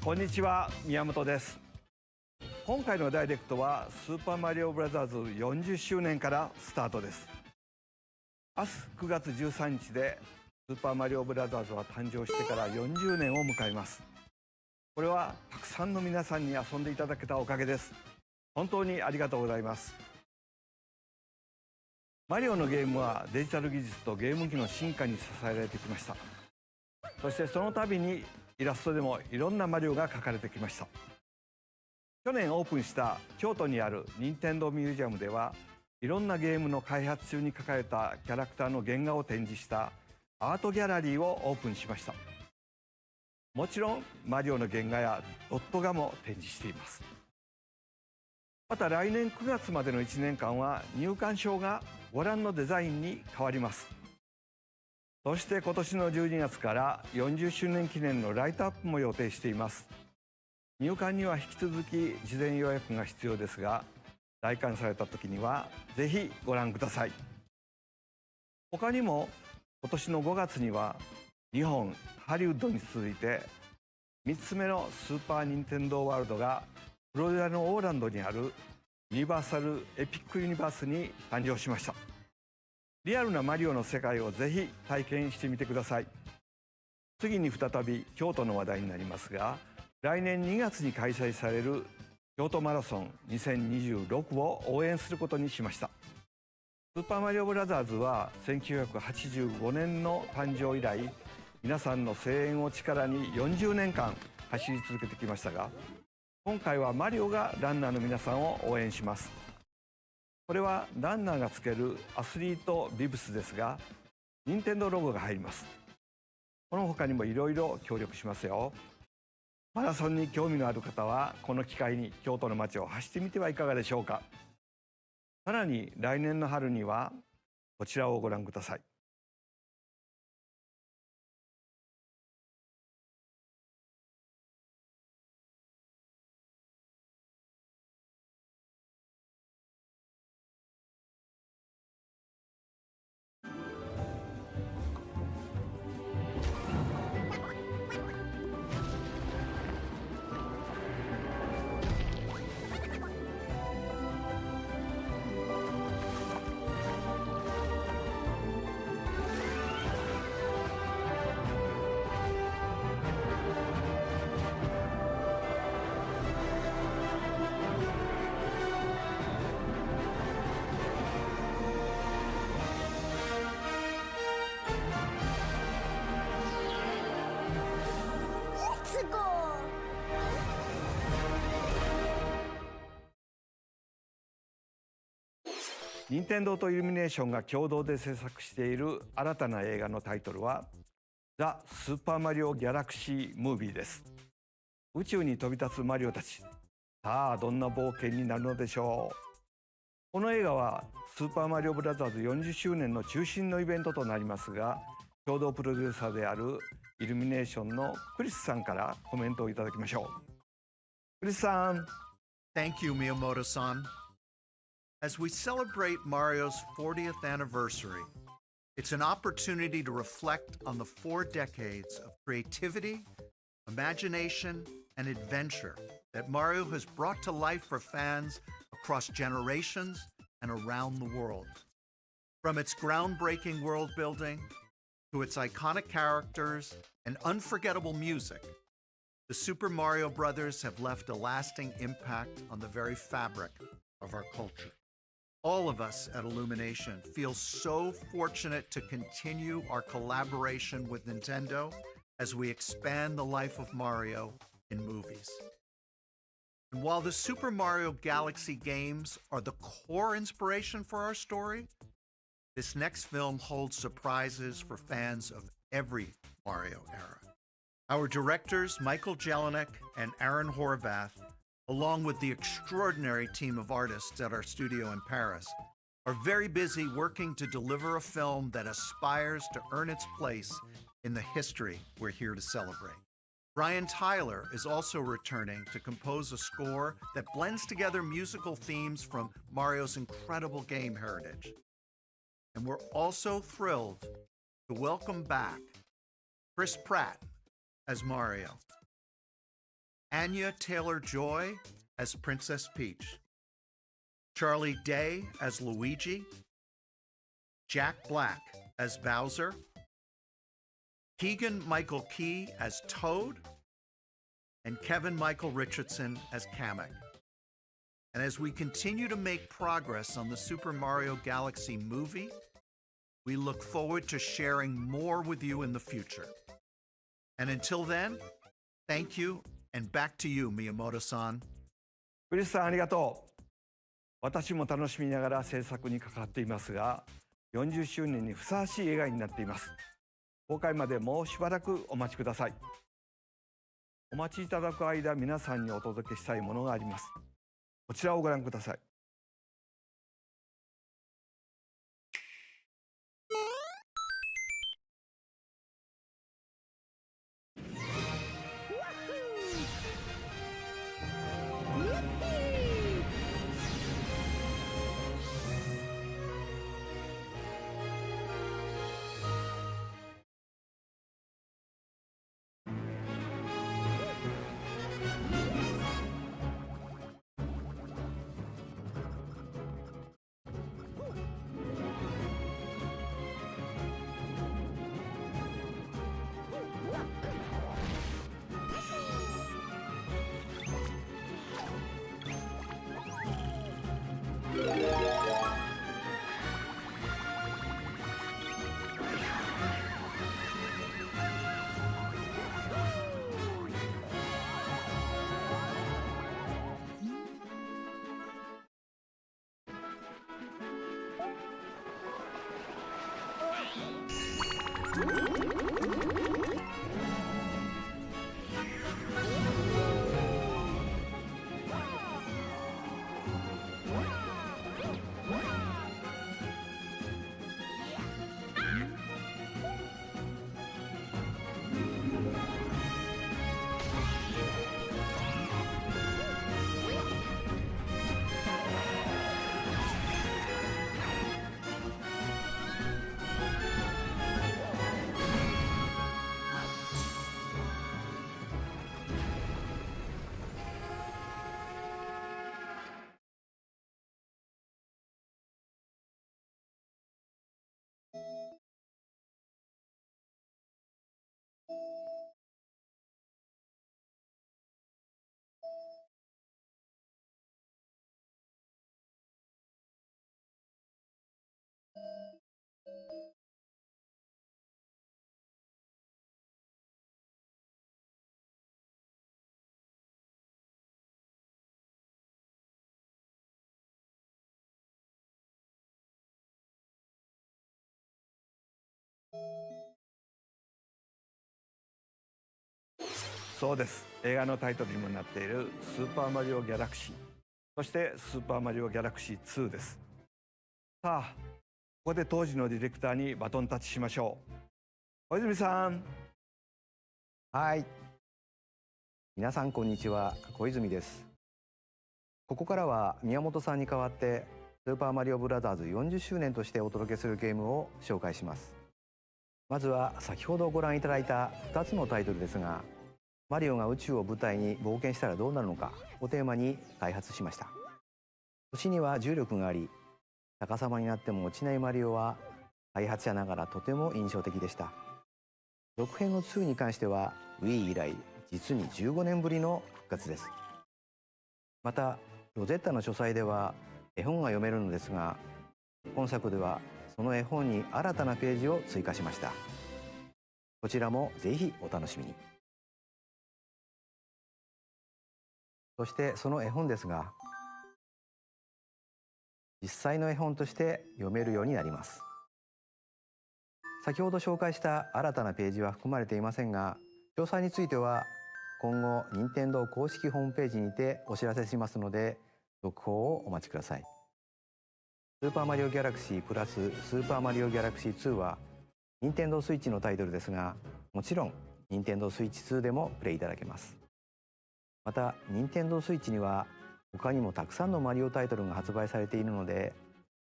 こんにちは、宮本です。今回のダイレクトはスーパーマリオブラザーズ40周年からスタートです。明日9月13日でスーパーマリオブラザーズは誕生してから40年を迎えます。これはたくさんの皆さんに遊んでいただけたおかげです。本当にありがとうございます。マリオのゲームはデジタル技術とゲーム機の進化に支えられてきました。そしてその度にイラストでもいろんなマリオが描かれてきました。去年オープンした京都にある任天堂ミュージアムではいろんなゲームの開発中に描かれたキャラクターの原画を展示したアートギャラリーをオープンしました。もちろんマリオの原画やドット画も展示しています。また来年9月までの1年間は入館証がご覧のデザインに変わります。そして今年の12月から40周年記念のライトアップも予定しています。入館には引き続き事前予約が必要ですが、来館された時にはぜひご覧ください。他にも今年の5月には日本ハリウッドに続いて3つ目のスーパー・ニンテンドー・ワールドがフロリダのオーランドにあるユニバーサル・エピック・ユニバースに誕生しました。リアルなマリオの世界をぜひ体験してみてください。次に再び京都の話題になりますが、来年2月に開催される京都マラソン2026を応援することにしました。スーパーマリオブラザーズは1985年の誕生以来、皆さんの声援を力に40年間走り続けてきましたが、今回はマリオがランナーの皆さんを応援します。これはランナーがつけるアスリートビブスですが、任天堂ロゴが入ります。この他にもいろいろ協力しますよ。マラソンに興味のある方はこの機会に京都の街を走ってみてはいかがでしょうか。さらに来年の春にはこちらをご覧ください。任天堂とイルミネーションが共同で制作している新たな映画のタイトルはザ・スーパーマリオ・ギャラクシー・ムービーです。宇宙に飛び立つマリオたち、さあどんな冒険になるのでしょう。この映画はスーパーマリオブラザーズ40周年の中心のイベントとなりますが、共同プロデューサーであるイルミネーションのクリスさんからコメントをいただきましょう。クリスさん。 Thank you, Miyamoto-san. As we celebrate Mario's 40th anniversary, it's an opportunity to reflect on the 4 decades of creativity, imagination, and adventure that Mario has brought to life for fans across generations and around the world. From its groundbreaking world building to its iconic characters and unforgettable music, the Super Mario Brothers have left a lasting impact on the very fabric of our culture. All of us at Illumination feel so fortunate to continue our collaboration with Nintendo as we expand the life of Mario in movies. And while the Super Mario Galaxy games are the core inspiration for our story, this next film holds surprises for fans of every Mario era. Our directors, Michael Jelinek and Aaron Horvath, along with the extraordinary team of artists at our studio in Paris, are very busy working to deliver a film that aspires to earn its place in the history we're here to celebrate. Brian Tyler is also returning to compose a score that blends together musical themes from Mario's incredible game heritage. And we're also thrilled to welcome back Chris Pratt as Mario, Anya Taylor-Joy as Princess Peach, Charlie Day as Luigi, Jack Black as Bowser, Keegan-Michael Key as Toad, and Kevin Michael Richardson as Kamek. And as we continue to make progress on the Super Mario Galaxy movie, we look forward to sharing more with you in the future. And until then, thank you, and back to you, Miyamoto-san. クリスさんありがとう。私も楽しみながら制作に関わっていますが、40周年にふさわしい映画になっています。公開までもうしばらくお待ちください。お待ちいただく間、皆さんにお届けしたいものがあります。こちらをご覧ください。そうです。映画のタイトルにもなっているスーパーマリオギャラクシー、そしてスーパーマリオギャラクシー2です。さあ、ここで当時のディレクターにバトンタッチしましょう。小泉さん。はい。皆さんこんにちは、小泉です。ここからは宮本さんに代わってスーパーマリオブラザーズ40周年としてお届けするゲームを紹介します。まずは先ほどご覧いただいた2つのタイトルですが、マリオが宇宙を舞台に冒険したらどうなるのかをテーマに開発しました。星には重力があり、逆さまになっても落ちないマリオは開発者ながらとても印象的でした。続編の2に関しては Wii 以来実に15年ぶりの復活です。またロゼッタの書斎では絵本が読めるのですが、本作ではその絵本に新たなページを追加しました。こちらもぜひお楽しみに。そしてその絵本ですが、実際の絵本として読めるようになります。先ほど紹介した新たなページは含まれていませんが、詳細については今後任天堂公式ホームページにてお知らせしますので、続報をお待ちください。スーパーマリオギャラクシープラススーパーマリオギャラクシー2は任天堂スイッチのタイトルですが、もちろん任天堂スイッチ2でもプレイいただけます。また任天堂スイッチには他にもたくさんのマリオタイトルが発売されているので、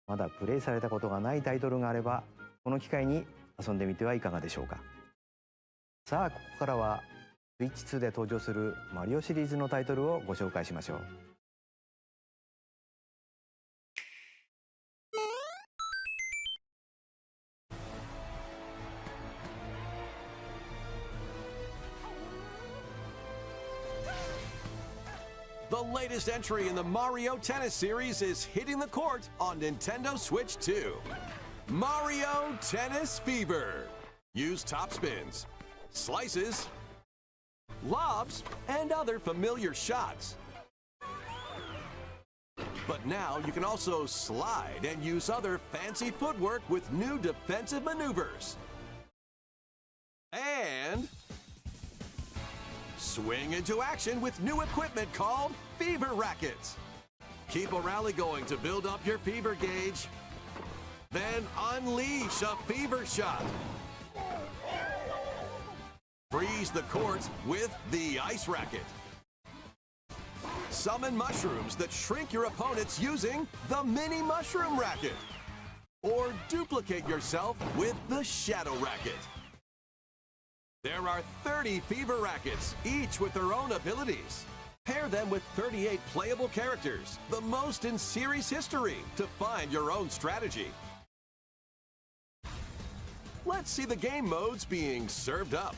まだプレイされたことがないタイトルがあればこの機会に遊んでみてはいかがでしょうか。さあ、ここからはスイッチ2で登場するマリオシリーズのタイトルをご紹介しましょう。The latest entry in the Mario Tennis series is hitting the court on Nintendo Switch 2. Mario Tennis Fever. Use top spins, slices, lobs, and other familiar shots. But now you can also slide and use other fancy footwork with new defensive maneuvers. And swing into action with new equipment called Fever Rackets. Keep a rally going to build up your fever gauge. Then unleash a fever shot. Freeze the court with the Ice Racket. Summon mushrooms that shrink your opponents using the Mini Mushroom Racket. Or duplicate yourself with the Shadow Racket. There are 30 Fever Rackets, each with their own abilities. Pair them with 38 playable characters, the most in series history, to find your own strategy. Let's see the game modes being served up.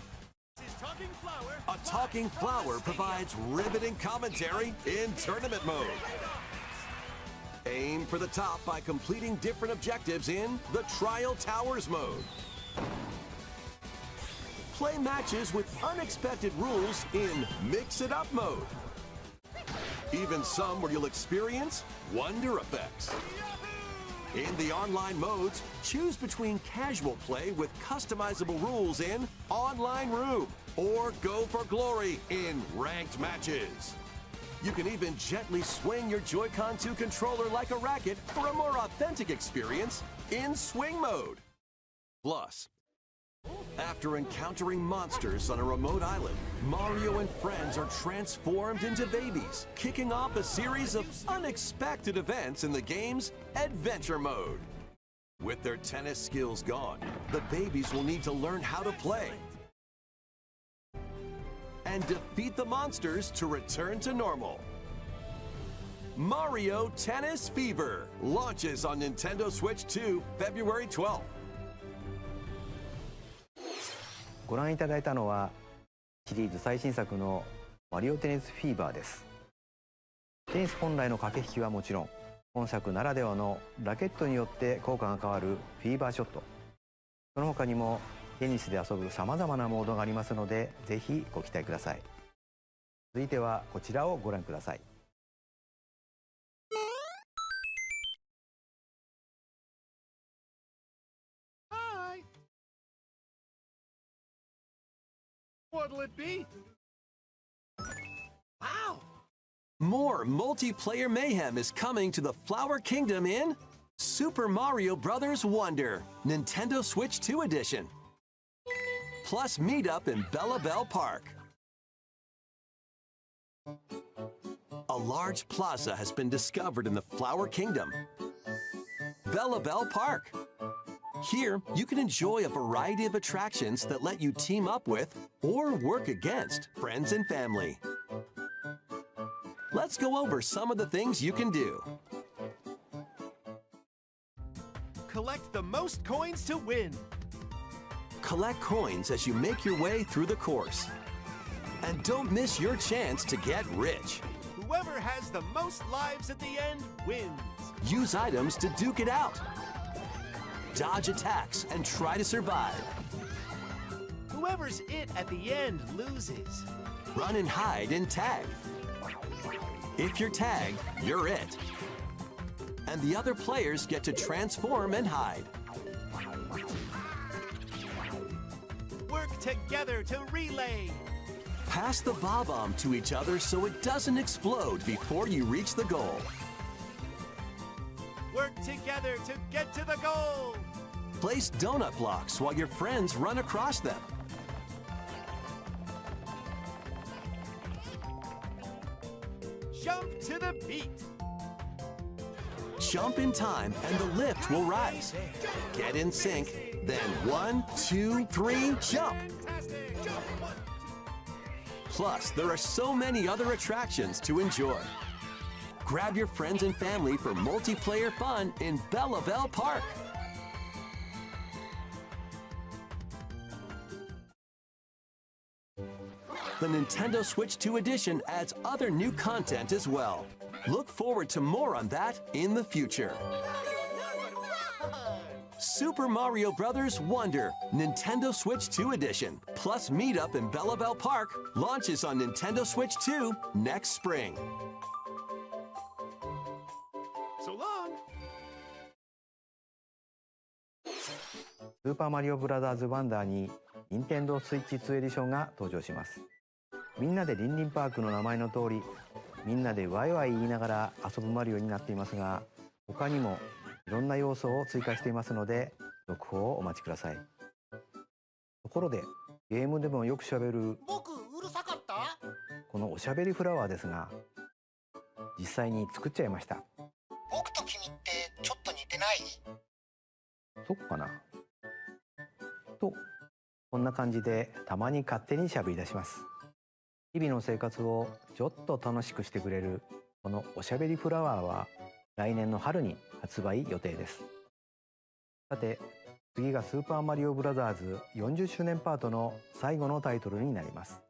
A talking flower provides riveting commentary in tournament mode. Aim for the top by completing different objectives in the Trial Towers mode. Play matches with unexpected rules in Mix It Up mode. Even some where you'll experience wonder effects. In the online modes, choose between casual play with customizable rules in Online Room, or go for glory in ranked matches. You can even gently swing your Joy-Con 2 controller like a racket for a more authentic experience in Swing mode. Plus, after encountering monsters on a remote island, Mario and friends are transformed into babies, kicking off a series of unexpected events in the game's Adventure mode. With their tennis skills gone, the babies will need to learn how to play and defeat the monsters to return to normal. Mario Tennis Fever launches on Nintendo Switch 2 February 12th. ご覧いただいたのはシリーズ最新作のマリオテニスフィーバーです。テニス本来の駆け引きはもちろん、本作ならではのラケットによって効果が変わるフィーバーショット、その他にもテニスで遊ぶさまざまなモードがありますので、ぜひご期待ください。続いてはこちらをご覧ください。What'll it be? Wow! More multiplayer mayhem is coming to the Flower Kingdom in Super Mario Bros. Wonder, Nintendo Switch 2 Edition. Plus meet up in Bella Bell Park. A large plaza has been discovered in the Flower Kingdom, Bella Bell Park. Here, you can enjoy a variety of attractions that let you team up with or work against friends and family. Let's go over some of the things you can do. Collect the most coins to win. Collect coins as you make your way through the course. And don't miss your chance to get rich. Whoever has the most lives at the end wins. Use items to duke it out. Dodge attacks and try to survive. Whoever's it at the end loses. Run and hide and tag. If you're tagged, you're it. And the other players get to transform and hide. Work together to relay. Pass the bomb to each other so it doesn't explode before you reach the goal. Work together to get to the goal. Place donut blocks while your friends run across them. Jump to the beat. Jump in time and the lift will rise. Get in sync, then 1, 2, 3, jump! Fantastic. Jump. 1, 2. Plus, there are so many other attractions to enjoy. Grab your friends and family for multiplayer fun in Belleville Park. The Nintendo Switch 2 edition adds other new content as well. Look forward to more on that in the future. Super Mario Bros. Wonder Nintendo Switch 2 edition plus Meetup in Belleville Park launches on Nintendo Switch 2 next spring. So long. スーパーマリオブラザーズワンダーに任天堂スイッチ2エディションが登場します。みんなでリンリンパークの名前の通り、みんなでワイワイ言いながら遊ぶマリオになっていますが、他にもいろんな要素を追加していますので、続報をお待ちください。ところで、ゲームでもよくしゃべる僕うるさかった？このおしゃべりフラワーですが、実際に作っちゃいました。僕と君ってちょっと似てない？そっかなと、こんな感じでたまに勝手にしゃべり出します。日々の生活をちょっと楽しくしてくれるこのおしゃべりフラワーは来年の春に発売予定です。さて、次がスーパーマリオブラザーズ40周年パートの最後のタイトルになります。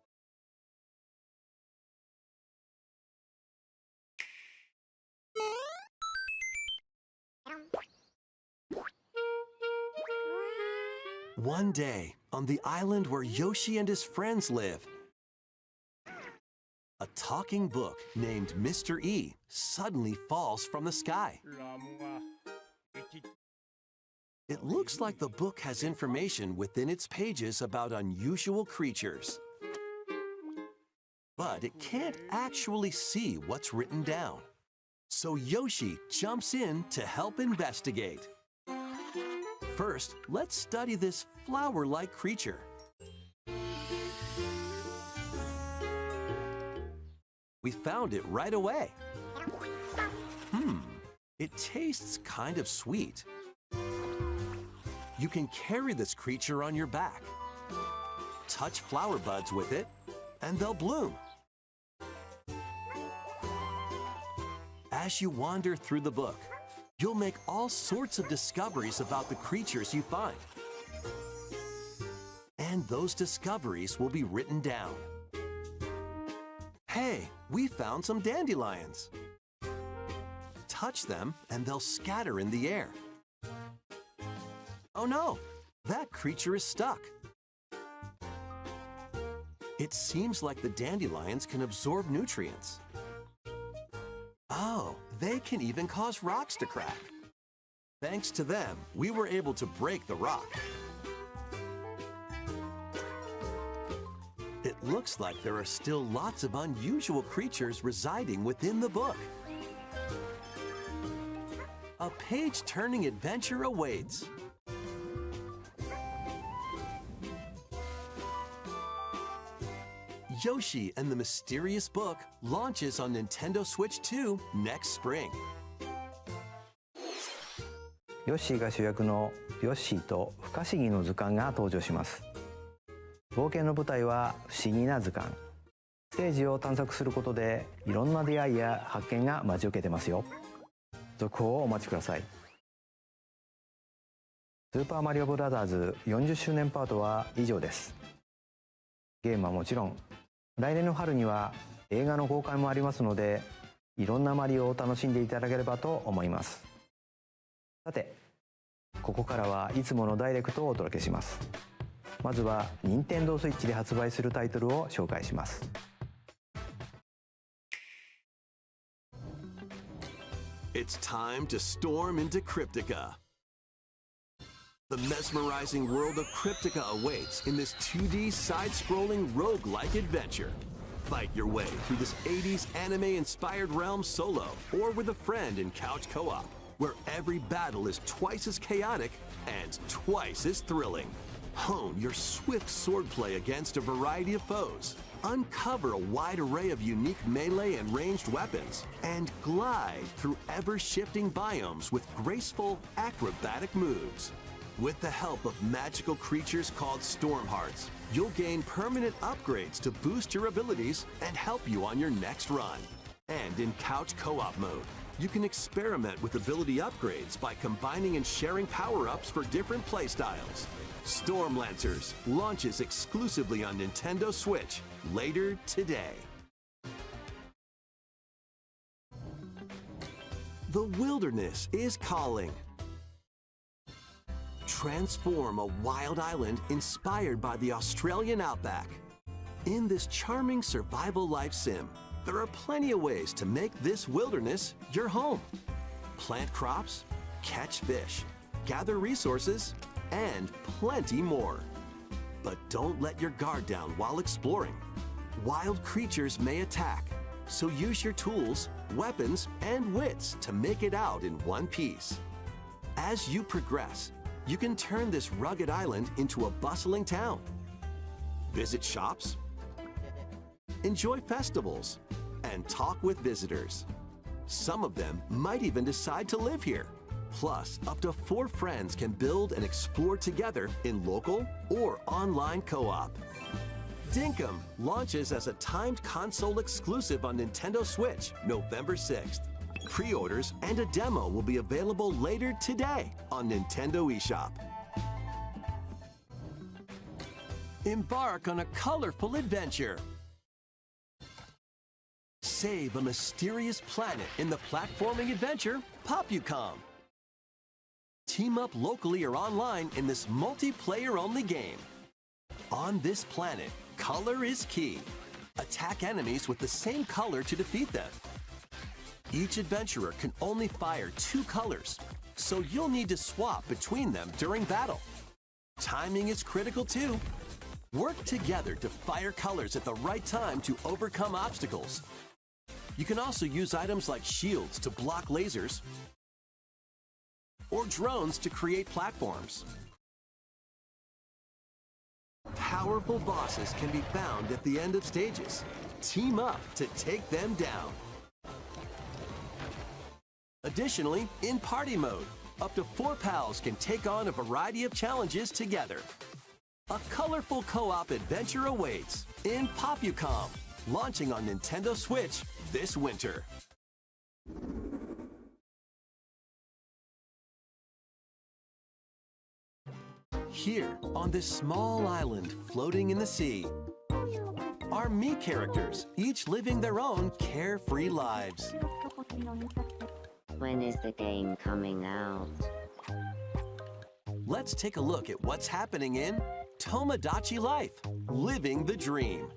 One day, on the island where Yoshi and his friends live, a talking book named Mr. E suddenly falls from the sky. It looks like the book has information within its pages about unusual creatures. But it can't actually see what's written down. So Yoshi jumps in to help investigate. First, let's study this flower-like creature. We found it right away. It tastes kind of sweet. You can carry this creature on your back. Touch flower buds with it, and they'll bloom. As you wander through the book, you'll make all sorts of discoveries about the creatures you find. And those discoveries will be written down. Hey, we found some dandelions. Touch them and they'll scatter in the air. Oh no, that creature is stuck. It seems like the dandelions can absorb nutrients. Oh, they can even cause rocks to crack. Thanks to them, we were able to break the rock. It looks like there are still lots of unusual creatures residing within the book. A page-turning adventure awaits. Yoshi and the Mysterious Book launches on Nintendo Switch 2 next spring. ヨッシーが主役のヨッシーと不可思議の図鑑が登場します。冒険の舞台は不思議な図鑑。ステージを探索することでいろんな出会いや発見が待ち受けてますよ。続報をお待ちください。スーパーマリオブラザーズ40周年パートは以上です。ゲームはもちろん、来年の春には映画の公開もありますので、いろんなマリオを楽しんでいただければと思います。さて、ここからはいつものダイレクトをお届けします。まずは任天堂スイッチで発売するタイトルを紹介します。It's time to storm into Cryptica. The mesmerizing world of Cryptica awaits in this 2D side-scrolling roguelike adventure. Fight your way through this 80s anime-inspired realm solo or with a friend in couch co-op, where every battle is twice as chaotic and twice as thrilling. Hone your swift swordplay against a variety of foes, uncover a wide array of unique melee and ranged weapons, and glide through ever-shifting biomes with graceful, acrobatic moves. With the help of magical creatures called Storm Hearts, you'll gain permanent upgrades to boost your abilities and help you on your next run. And in couch co-op mode, you can experiment with ability upgrades by combining and sharing power-ups for different playstyles. Stormlancers launches exclusively on Nintendo Switch later today. The wilderness is calling. Transform a wild island inspired by the Australian outback. In this charming survival life sim, there are plenty of ways to make this wilderness your home. Plant crops, catch fish, gather resources, and plenty more. But don't let your guard down while exploring. Wild creatures may attack, so use your tools, weapons, and wits to make it out in one piece. As you progress, you can turn this rugged island into a bustling town. Visit shops, enjoy festivals, and talk with visitors. Some of them might even decide to live here. Plus, up to 4 friends can build and explore together in local or online co-op. Dinkum launches as a timed console exclusive on Nintendo Switch November 6th. Pre-orders and a demo will be available later today on Nintendo eShop. Embark on a colorful adventure. Save a mysterious planet in the platforming adventure Popucom. Team up locally or online in this multiplayer-only game. On this planet, color is key. Attack enemies with the same color to defeat them. Each adventurer can only fire 2 colors, so you'll need to swap between them during battle. Timing is critical too. Work together to fire colors at the right time to overcome obstacles. You can also use items like shields to block lasers or drones to create platforms. Powerful bosses can be found at the end of stages. Team up to take them down. Additionally, in party mode, up to 4 pals can take on a variety of challenges together. A colorful co-op adventure awaits in Popucom, launching on Nintendo Switch this winter. Here, on this small island floating in the sea, are Mii characters, each living their own carefree lives. When is the game coming out? Let's take a look at what's happening in Tomodachi Life, Living the Dream.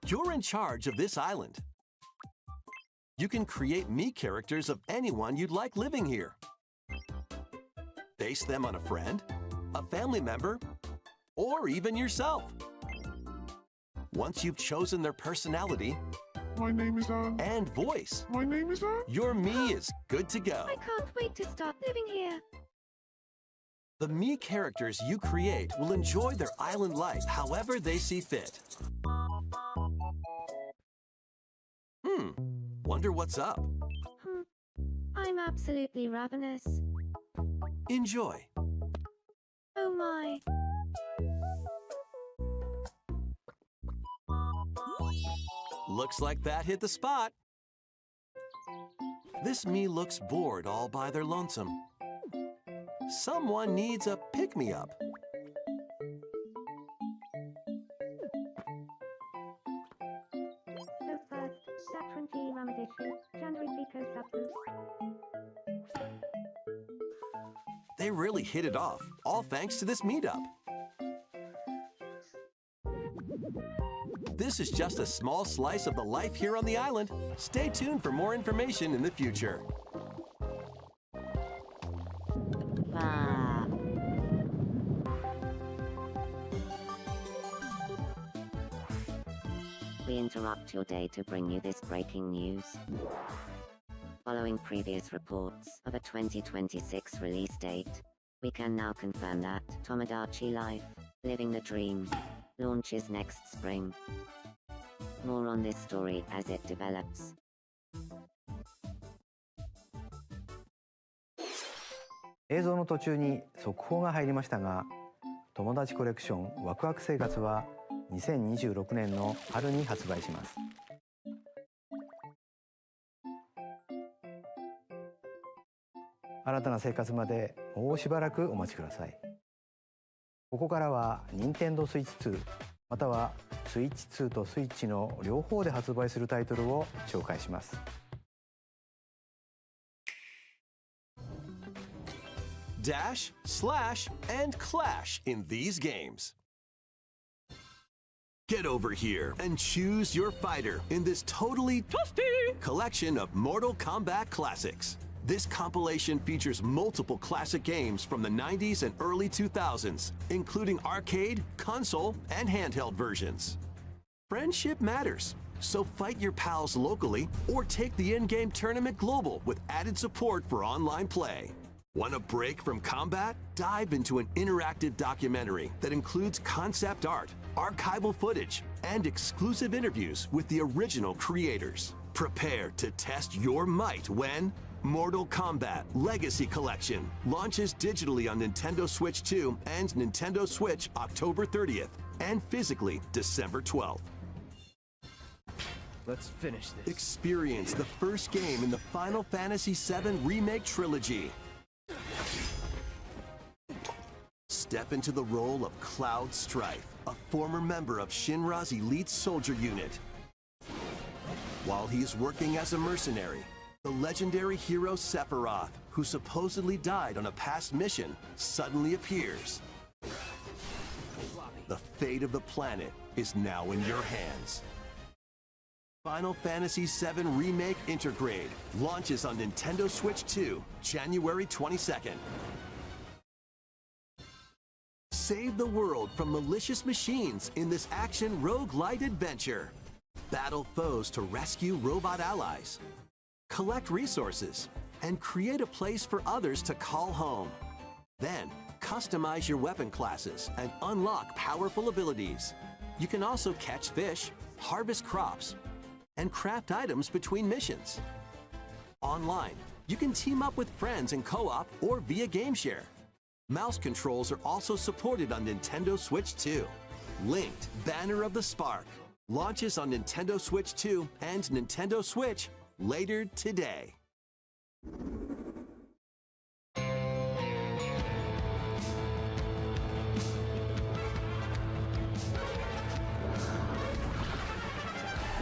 You're in charge of this island. You can create Mii characters of anyone you'd like living here. Base them on a friend, a family member, or even yourself. Once you've chosen their personality, My name is Anne. and voice, My name is Anne. your Mii is good to go. I can't wait to start living here. The Mii characters you create will enjoy their island life however they see fit. Wonder what's up. I'm absolutely ravenous. Enjoy. Oh my. Looks like that hit the spot. This Mii looks bored all by their lonesome. Someone needs a pick-me-up. So first, Satrunti Ramadishi, January Pico Subgroup. They really hit it off, all thanks to this meetup. This is just a small slice of the life here on the island. Stay tuned for more information in the future. Bye. We interrupt your day to bring you this breaking news. Following previous reports of a 2026 release date, we can now confirm that Tomodachi Life, Living the Dream, launches next spring. More on this story as it develops. 映像の途中に速報が入りましたが、友達コレクションワクワク生活は2026年の春に発売します。新たな生活までもうしばらくお待ちください。ここからは Nintendo Switch 2または Switch 2と Switch の両方で発売するタイトルを紹介します。Dash, slash, and clash in these games. Get over here and choose your fighter in this totally toasty collection of Mortal Kombat classics. This compilation features multiple classic games from the 90s and early 2000s, including arcade, console, and handheld versions. Friendship matters, so fight your pals locally or take the in-game tournament global with added support for online play. Want a break from combat? Dive into an interactive documentary that includes concept art, archival footage, and exclusive interviews with the original creators. Prepare to test your might when Mortal Kombat Legacy Collection launches digitally on Nintendo Switch 2 and Nintendo Switch October 30th and physically December 12th. Let's finish this. Experience the first game in the Final Fantasy VII Remake Trilogy. Step into the role of Cloud Strife, a former member of Shinra's elite soldier unit. While he's working as a mercenary, the legendary hero Sephiroth, who supposedly died on a past mission, suddenly appears. The fate of the planet is now in your hands. Final Fantasy VII Remake Intergrade launches on Nintendo Switch 2, January 22nd. Save the world from malicious machines in this action roguelite adventure. Battle foes to rescue robot allies. Collect resources and create a place for others to call home. Then, customize your weapon classes and unlock powerful abilities. You can also catch fish, harvest crops, and craft items between missions. Online, you can team up with friends in co-op or via game share. Mouse controls are also supported on Nintendo Switch 2. Linked Banner of the Spark launches on Nintendo Switch 2 and Nintendo Switch later today.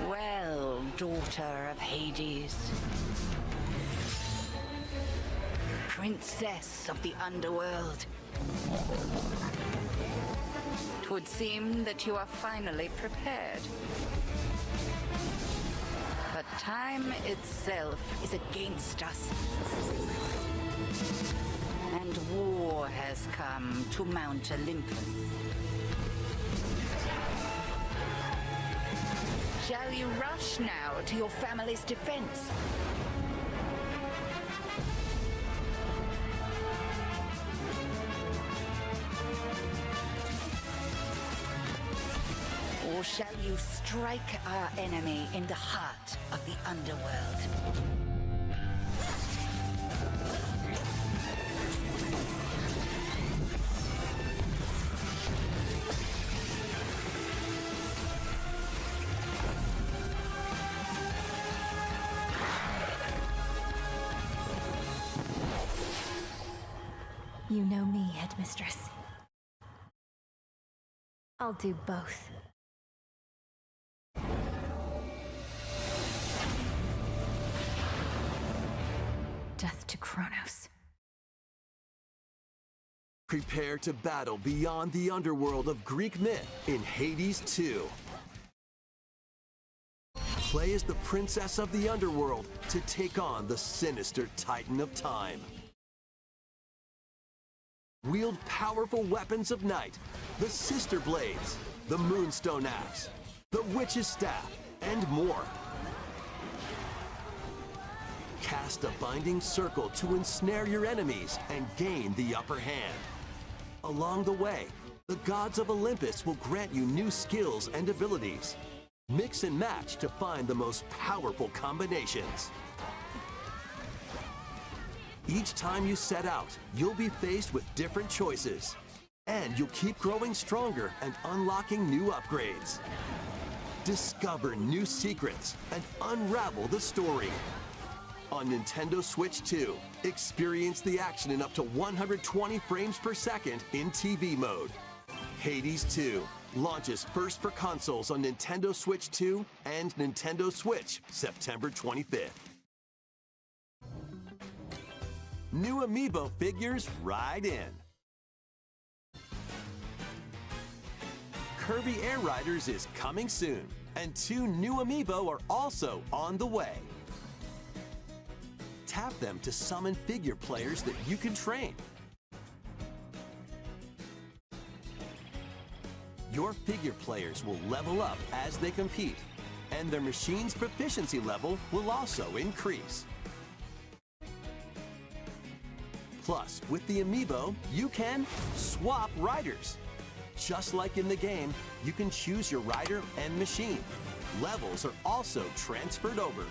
Well, daughter of Hades, princess of the underworld, 'twould seem that you are finally prepared. But time itself is against us. And war has come to Mount Olympus. Shall you rush now to your family's defense? Or shall you strike our enemy in the heart of the underworld? You know me, Headmistress. I'll do both. Death to Kronos. Prepare to battle beyond the underworld of Greek myth in Hades 2. Play as the princess of the underworld to take on the sinister Titan of Time. Wield powerful weapons of night, the Sister Blades, the Moonstone Axe, the witch's staff, and more. Cast a binding circle to ensnare your enemies and gain the upper hand. Along the way, the gods of Olympus will grant you new skills and abilities. Mix and match to find the most powerful combinations. Each time you set out, you'll be faced with different choices. And you'll keep growing stronger and unlocking new upgrades. Discover new secrets and unravel the story. On Nintendo Switch 2, experience the action in up to 120 frames per second in TV mode. Hades 2 launches first for consoles on Nintendo Switch 2 and Nintendo Switch September 25th. New Amiibo figures ride in. Kirby Air Riders is coming soon, and 2 new Amiibo are also on the way. Tap them to summon figure players that you can train. Your figure players will level up as they compete, and their machine's proficiency level will also increase. Plus, with the Amiibo, you can swap riders. Just like in the game, you can choose your rider and machine. Levels are also transferred over.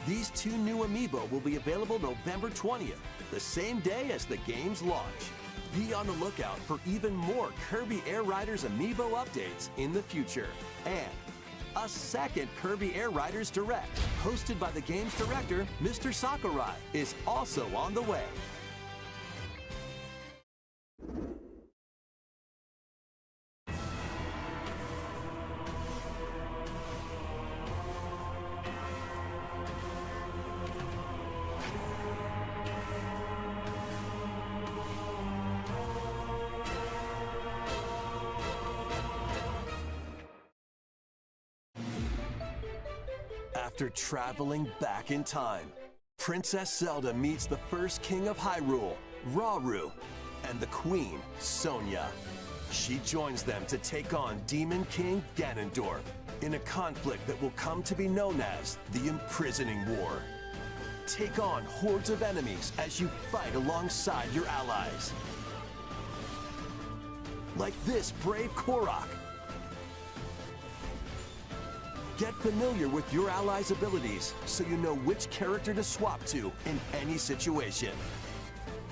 These 2 new Amiibo will be available November 20th, the same day as the game's launch. Be on the lookout for even more Kirby Air Riders Amiibo updates in the future. And a second Kirby Air Riders Direct, hosted by the game's director, Mr. Sakurai, is also on the way. After traveling back in time, Princess Zelda meets the first king of Hyrule, Rauru, and the queen, Sonia. She joins them to take on Demon King Ganondorf in a conflict that will come to be known as the Imprisoning War. Take on hordes of enemies as you fight alongside your allies. Like this brave Korok. Get familiar with your allies' abilities so you know which character to swap to in any situation.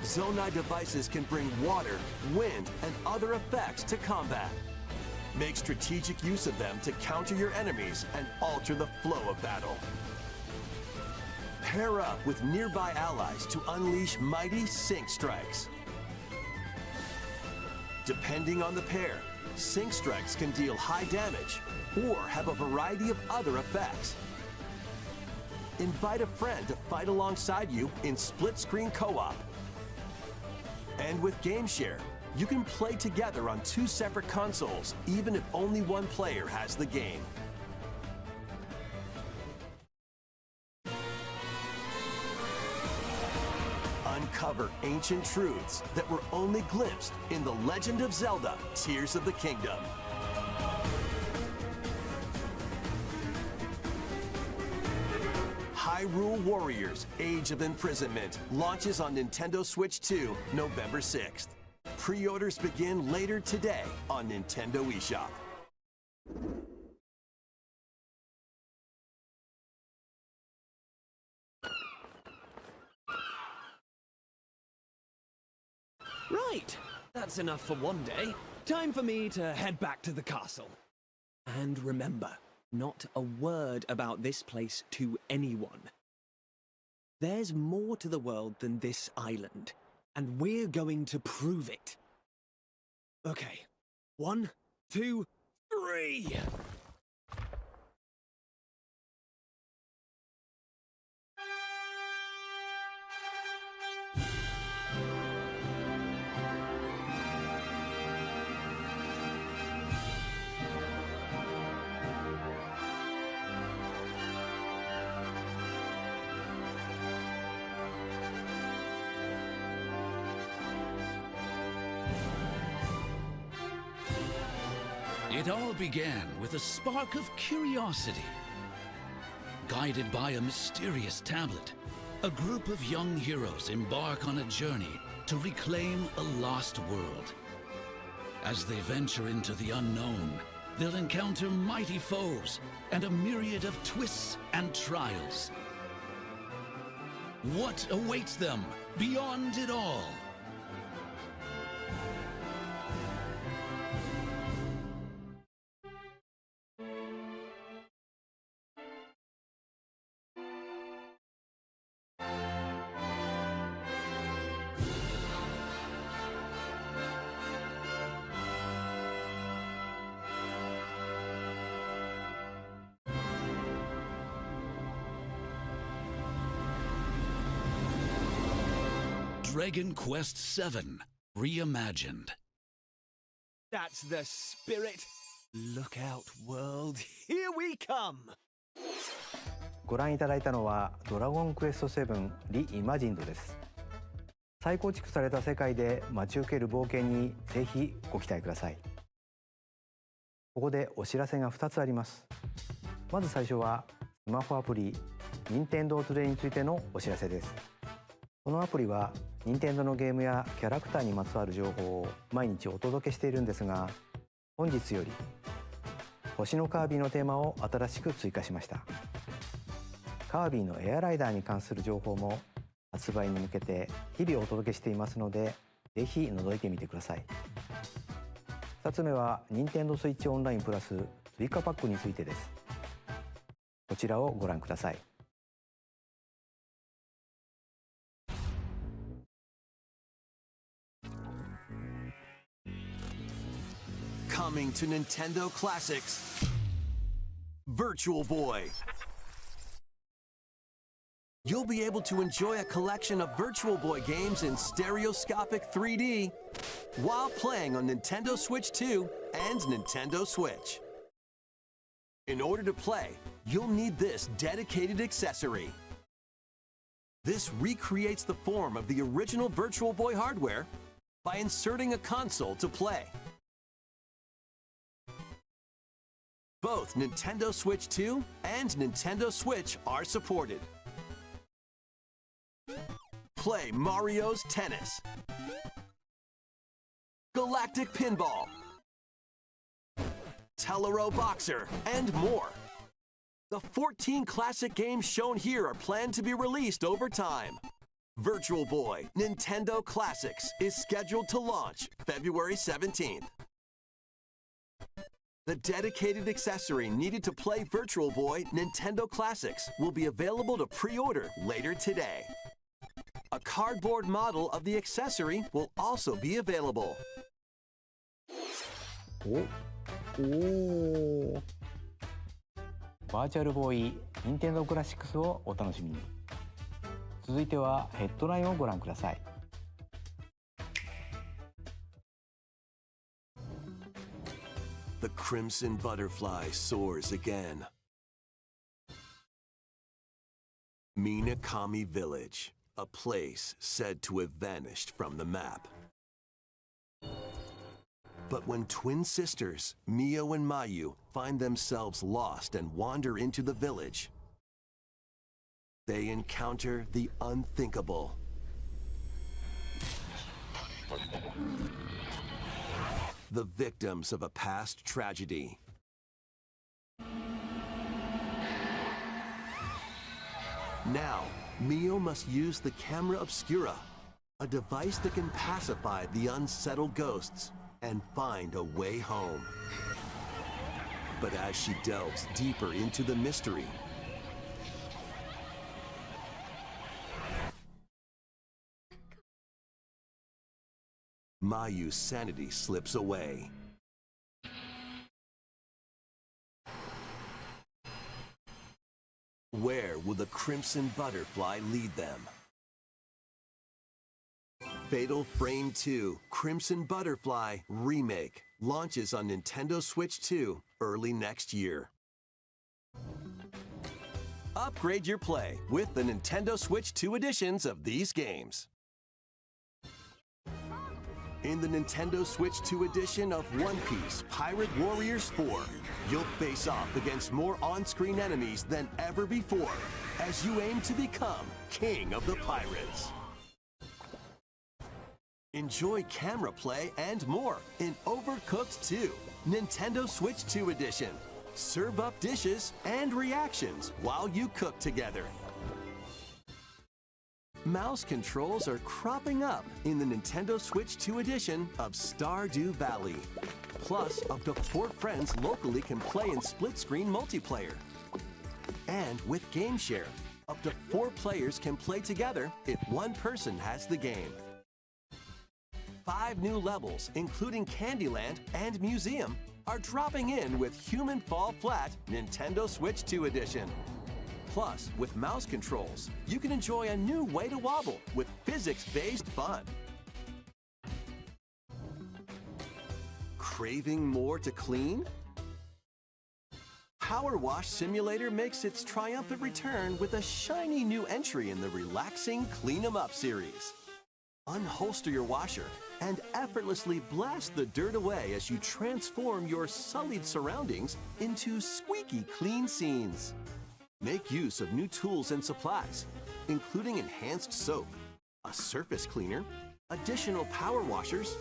Zonai devices can bring water, wind, and other effects to combat. Make strategic use of them to counter your enemies and alter the flow of battle. Pair up with nearby allies to unleash mighty sync strikes. Depending on the pair, sync strikes can deal high damage or have a variety of other effects. Invite a friend to fight alongside you in split-screen co-op. And with GameShare, you can play together on 2 separate consoles, even if only one player has the game. Uncover ancient truths that were only glimpsed in The Legend of Zelda: Tears of the Kingdom. Hyrule Warriors: Age of Imprisonment launches on Nintendo Switch 2 November 6th. Pre-orders begin later today on Nintendo eShop. Right, that's enough for one day. Time for me to head back to the castle. And remember, not a word about this place to anyone. There's more to the world than this island, and we're going to prove it. Okay, 1, 2, 3! It all began with a spark of curiosity. Guided by a mysterious tablet, a group of young heroes embark on a journey to reclaim a lost world. As they venture into the unknown, they'll encounter mighty foes and a myriad of twists and trials. What awaits them beyond it all? Dragon Quest VII Reimagined. That's the spirit. Look out, world. Here we come. ご覧いただいたのはドラゴンクエスト7リイマジンドです。再構築された世界で待ち受ける冒険にぜひご期待ください。ここでお知らせが2つあります。まず最初はスマホアプリ NintendoDirect についてのお知らせです。このアプリは任天堂のゲームやキャラクターにまつわる情報を毎日お届けしているんですが、本日より星のカービィのテーマを新しく追加しました。カービィのエアライダーに関する情報も発売に向けて日々お届けしていますので、ぜひ覗いてみてください。2つ目は任天堂スイッチオンラインプラス追加パックについてです。こちらをご覧ください。Coming to Nintendo Classics, Virtual Boy. You'll be able to enjoy a collection of Virtual Boy games in stereoscopic 3D while playing on Nintendo Switch 2 and Nintendo Switch. In order to play, you'll need this dedicated accessory. This recreates the form of the original Virtual Boy hardware by inserting a console to play. Both Nintendo Switch 2 and Nintendo Switch are supported. Play Mario's Tennis, Galactic Pinball, Tellero Boxer, and more. The 14 classic games shown here are planned to be released over time. Virtual Boy Nintendo Classics is scheduled to launch February 17th. The dedicated accessory needed to play Virtual Boy Nintendo Classics will be available to pre-order later today. A cardboard model of the accessory will also be available. バーチャルボーイ任天堂クラシックスをお楽しみに。続いてはヘッドラインをご覧ください。The Crimson Butterfly soars again. Minakami Village, a place said to have vanished from the map. But when twin sisters, Mio and Mayu, find themselves lost and wander into the village, they encounter the unthinkable. The victims of a past tragedy. Now, Mio must use the camera obscura, a device that can pacify the unsettled ghosts and find a way home. But as she delves deeper into the mystery, Mayu's sanity slips away. Where will the Crimson Butterfly lead them? Fatal Frame 2 Crimson Butterfly Remake launches on Nintendo Switch 2 early next year. Upgrade your play with the Nintendo Switch 2 editions of these games. In the Nintendo Switch 2 edition of One Piece Pirate Warriors 4, you'll face off against more on-screen enemies than ever before as you aim to become King of the Pirates. Enjoy camera play and more in Overcooked 2, Nintendo Switch 2 edition. Serve up dishes and reactions while you cook together. Mouse controls are cropping up in the Nintendo Switch 2 edition of Stardew Valley. Plus, up to 4 friends locally can play in split-screen multiplayer. And with Game Share, up to 4 players can play together if one person has the game. 5 new levels, including Candyland and Museum, are dropping in with Human Fall Flat Nintendo Switch 2 edition. Plus, with mouse controls, you can enjoy a new way to wobble with physics-based fun. Craving more to clean? Power Wash Simulator makes its triumphant return with a shiny new entry in the relaxing Clean 'em Up series. Unholster your washer and effortlessly blast the dirt away as you transform your sullied surroundings into squeaky clean scenes. Make use of new tools and supplies, including enhanced soap, a surface cleaner, additional power washers,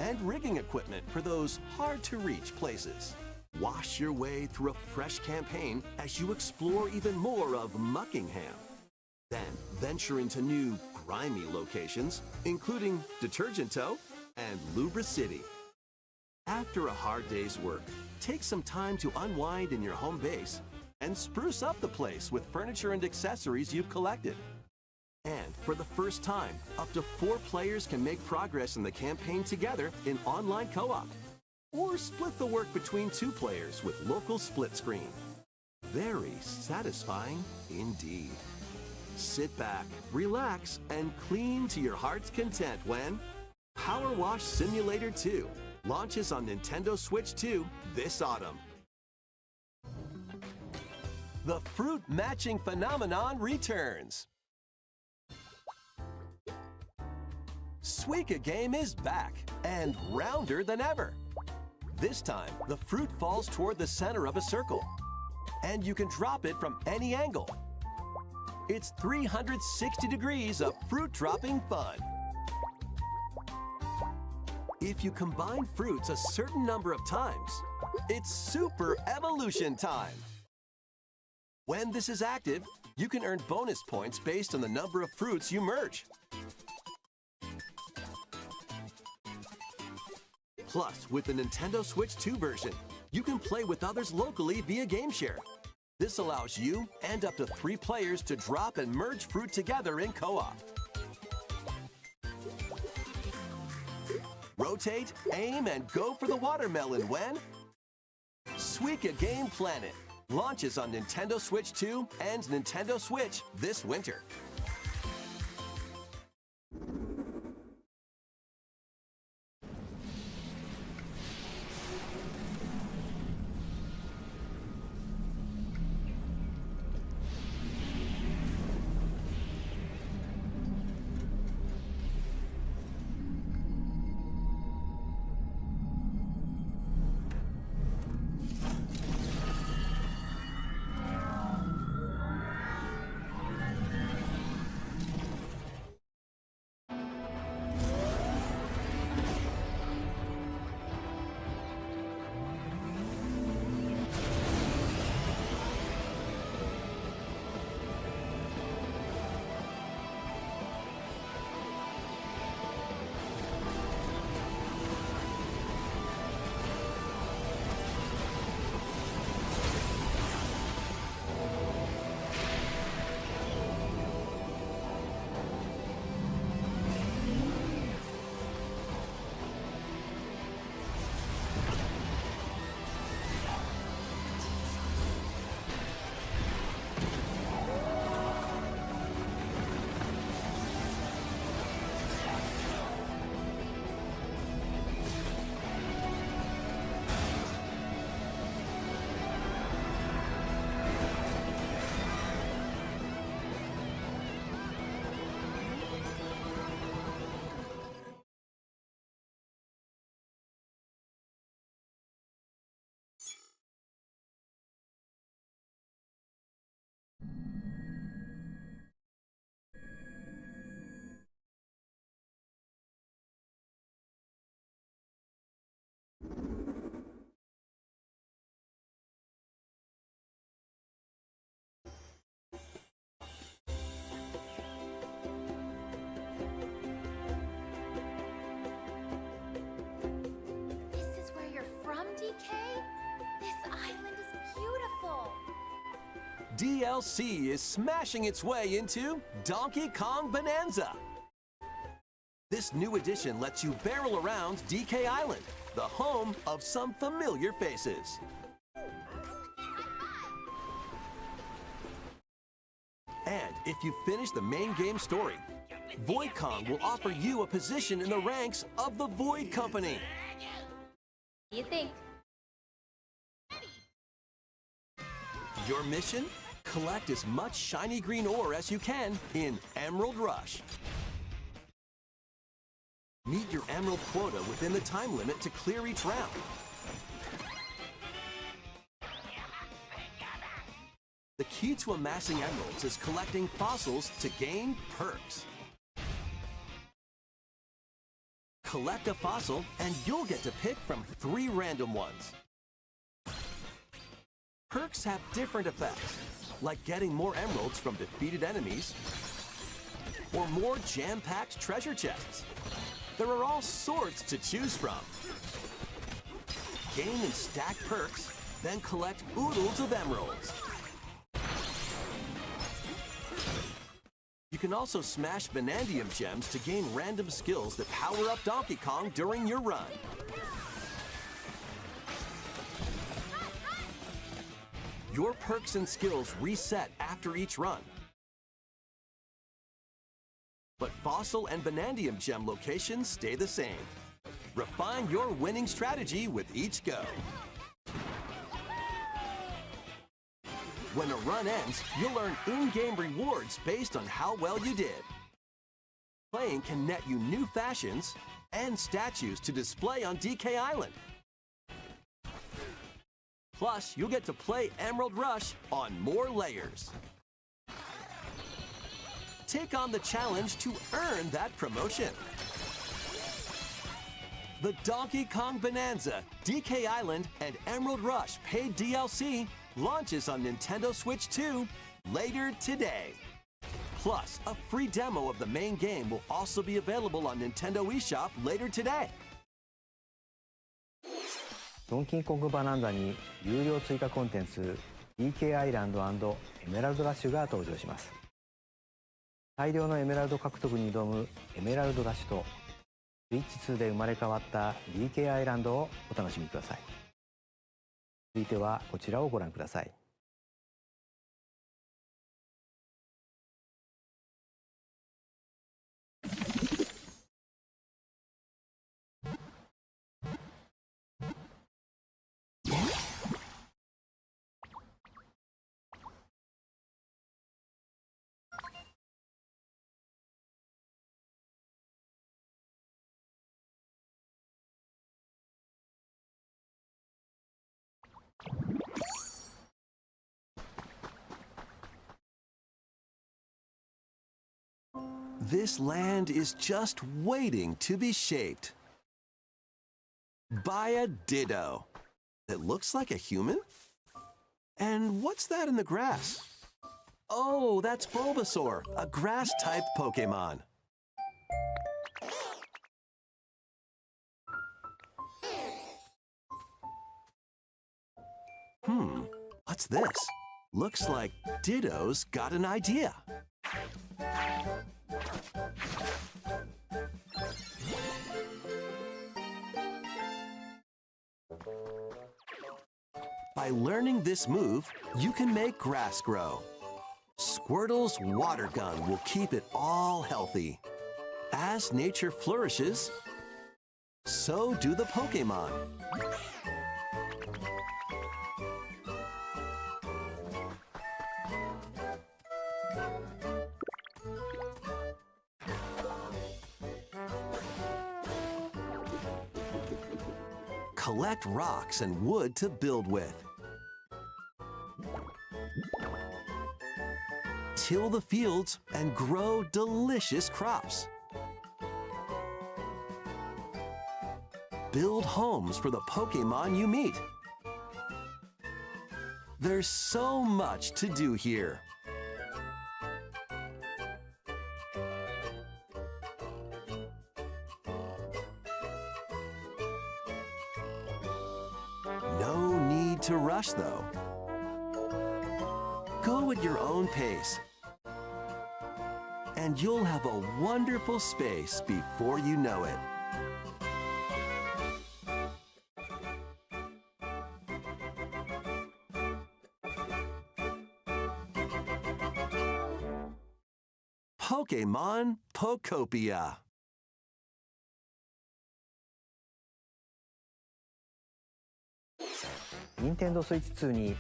and rigging equipment for those hard-to-reach places. Wash your way through a fresh campaign as you explore even more of Muckingham. Then venture into new, grimy locations, including Detergent Toe and Lubra City. After a hard day's work, take some time to unwind in your home base and spruce up the place with furniture and accessories you've collected. And for the first time, up to 4 players can make progress in the campaign together in online co-op, or split the work between 2 players with local split screen. Very satisfying indeed. Sit back, relax, and clean to your heart's content when Power Wash Simulator 2 launches on Nintendo Switch 2 this autumn. The fruit matching phenomenon returns. Suika Game is back and rounder than ever. This time, the fruit falls toward the center of a circle, and you can drop it from any angle. It's 360 degrees of fruit dropping fun. If you combine fruits a certain number of times, it's Super Evolution time. When this is active, you can earn bonus points based on the number of fruits you merge. Plus, with the Nintendo Switch 2 version, you can play with others locally via Game Share. This allows you and up to 3 players to drop and merge fruit together in co-op. Rotate, aim, and go for the watermelon when Suika Game Planet launches on Nintendo Switch 2 and Nintendo Switch this winter. DLC is smashing its way into Donkey Kong Bonanza. This new edition lets you barrel around DK Island, the home of some familiar faces. And if you finish the main game story, Void Kong will offer you a position in the ranks of the Void Company. What do you think? Your mission? Collect as much shiny green ore as you can in Emerald Rush. Meet your emerald quota within the time limit to clear each round. The key to amassing emeralds is collecting fossils to gain perks. Collect a fossil and you'll get to pick from 3 random ones. Perks have different effects, like getting more emeralds from defeated enemies or more jam-packed treasure chests. There are all sorts to choose from. Gain and stack perks, then collect oodles of emeralds. You can also smash Bonandium gems to gain random skills that power up Donkey Kong during your run. Your perks and skills reset after each run. But Fossil and Bonandium gem locations stay the same. Refine your winning strategy with each go. When a run ends, you'll earn in-game rewards based on how well you did. Playing can net you new fashions and statues to display on DK Island. Plus, you'll get to play Emerald Rush on more layers. Take on the challenge to earn that promotion. The Donkey Kong Bonanza, DK Island, and Emerald Rush paid DLC launches on Nintendo Switch 2 later today. Plus, a free demo of the main game will also be available on Nintendo eShop later today. ドンキーコングバナンザに有料追加コンテンツ DK アイランド&エメラルドラッシュが登場します。大量のエメラルド獲得に挑むエメラルドラッシュとスイッチ2で生まれ変わった DK アイランドをお楽しみください。続いてはこちらをご覧ください。This land is just waiting to be shaped by a Ditto that looks like a human? And what's that in the grass? Oh, that's Bulbasaur, a grass-type Pokemon. What's this? Looks like Ditto's got an idea. By learning this move, you can make grass grow. Squirtle's water gun will keep it all healthy. As nature flourishes, so do the Pokemon. Collect rocks and wood to build with. Till the fields and grow delicious crops. Build homes for the Pokemon you meet. There's so much to do here. No need to rush, though. Go at your own pace. And you'll have a wonderful space before you know it. Pokemon Pokopia. 任天堂スイッチ2に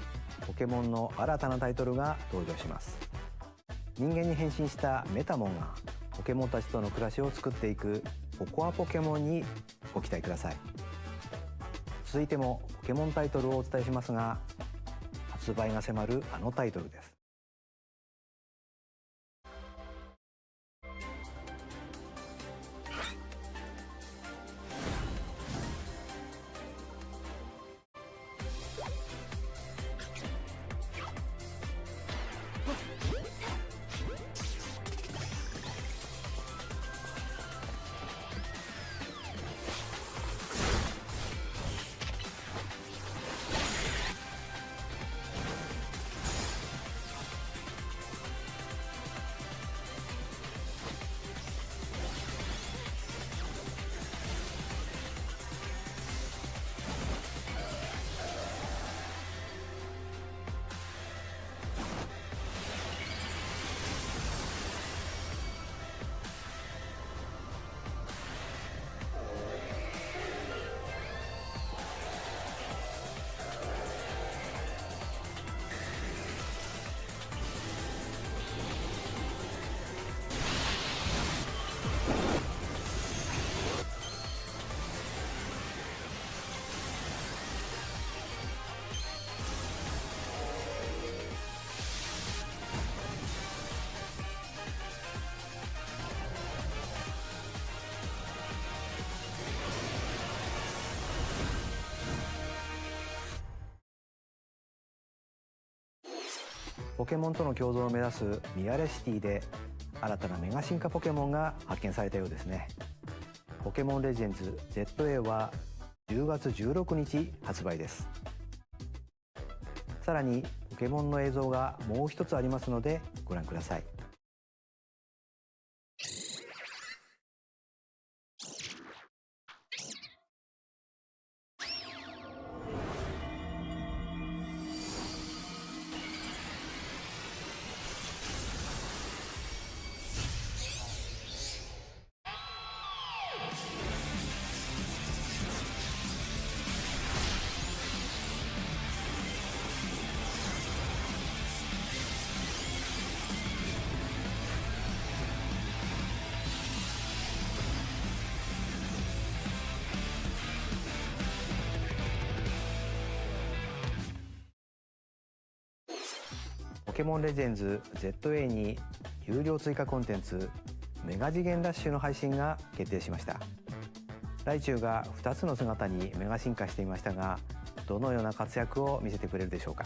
ポケモンの新たなタイトルが登場します。人間に変身したメタモンがポケモンたちとの暮らしを作っていくポコアポケモンにご期待ください。続いてもポケモンタイトルをお伝えしますが、発売が迫るあのタイトルです。ポケモンとの共存を目指すミアレシティで新たなメガ進化ポケモンが発見されたようですね。ポケモンレジェンズ ZA は10月16日発売です。さらにポケモンの映像がもう一つありますのでご覧ください。ポケモンレジェンズ ZA に有料追加コンテンツメガ次元ラッシュの配信が決定しました。ライチュウが2つの姿にメガ進化していましたが、どのような活躍を見せてくれるでしょうか。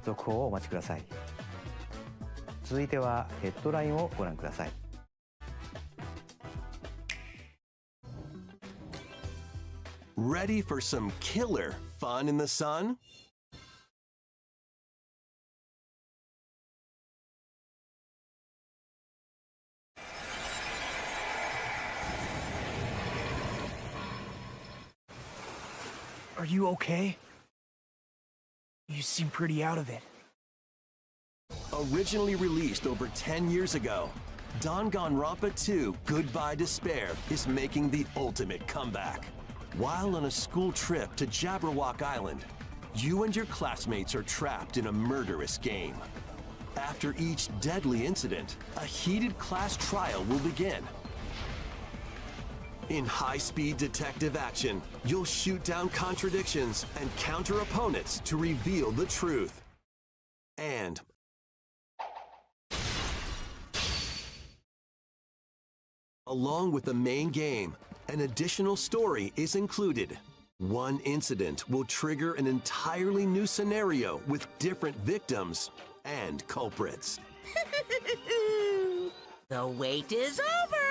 続報をお待ちください。続いてはヘッドラインをご覧ください。Ready for some killer fun in the sun? Are you okay? You seem pretty out of it. Originally released over 10 years ago, Danganronpa 2 Goodbye Despair is making the ultimate comeback. While on a school trip to Jabberwock Island, you and your classmates are trapped in a murderous game. After each deadly incident, a heated class trial will begin. In high-speed detective action, you'll shoot down contradictions and counter opponents to reveal the truth. And along with the main game, an additional story is included. One incident will trigger an entirely new scenario with different victims and culprits. The wait is over!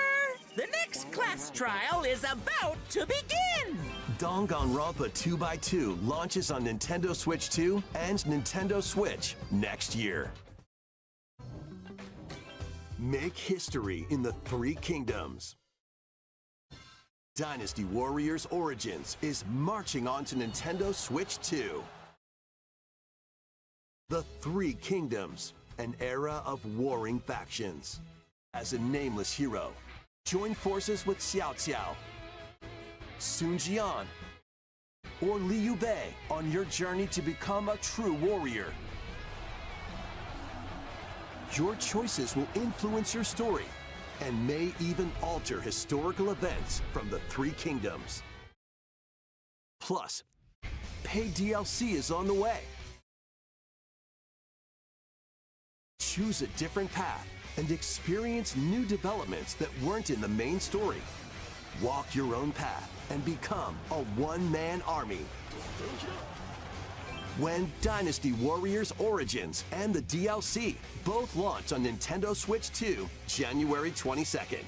The next class trial is about to begin! Danganronpa 2x2 launches on Nintendo Switch 2 and Nintendo Switch next year. Make history in the Three Kingdoms. Dynasty Warriors Origins is marching on to Nintendo Switch 2. The Three Kingdoms, an era of warring factions. As a nameless hero, join forces with Xiao Xiao, Sun Jian, or Liu Bei on your journey to become a true warrior. Your choices will influence your story and may even alter historical events from the Three Kingdoms. Plus, paid DLC is on the way. Choose a different path and experience new developments that weren't in the main story. Walk your own path and become a one-man army. When Dynasty Warriors Origins and the DLC both launch on Nintendo Switch 2, January 22nd.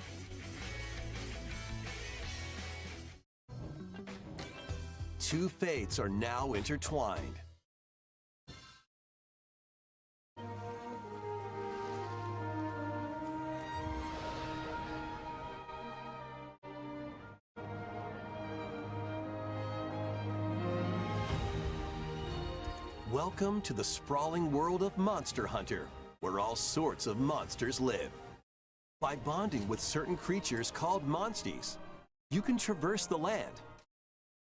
Two fates are now intertwined. Welcome to the sprawling world of Monster Hunter, where all sorts of monsters live. By bonding with certain creatures called monsties, you can traverse the land,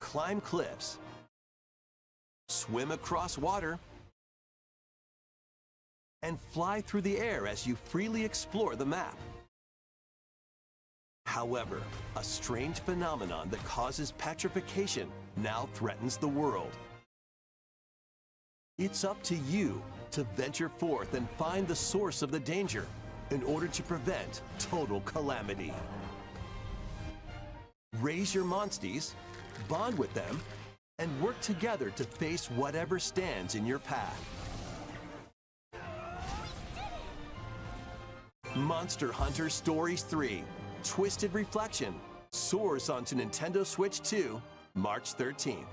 climb cliffs, swim across water, and fly through the air as you freely explore the map. However, a strange phenomenon that causes petrification now threatens the world. It's up to you to venture forth and find the source of the danger in order to prevent total calamity. Raise your monsties, bond with them, and work together to face whatever stands in your path. Monster Hunter Stories 3: Twisted Reflection soars onto Nintendo Switch 2, March 13th.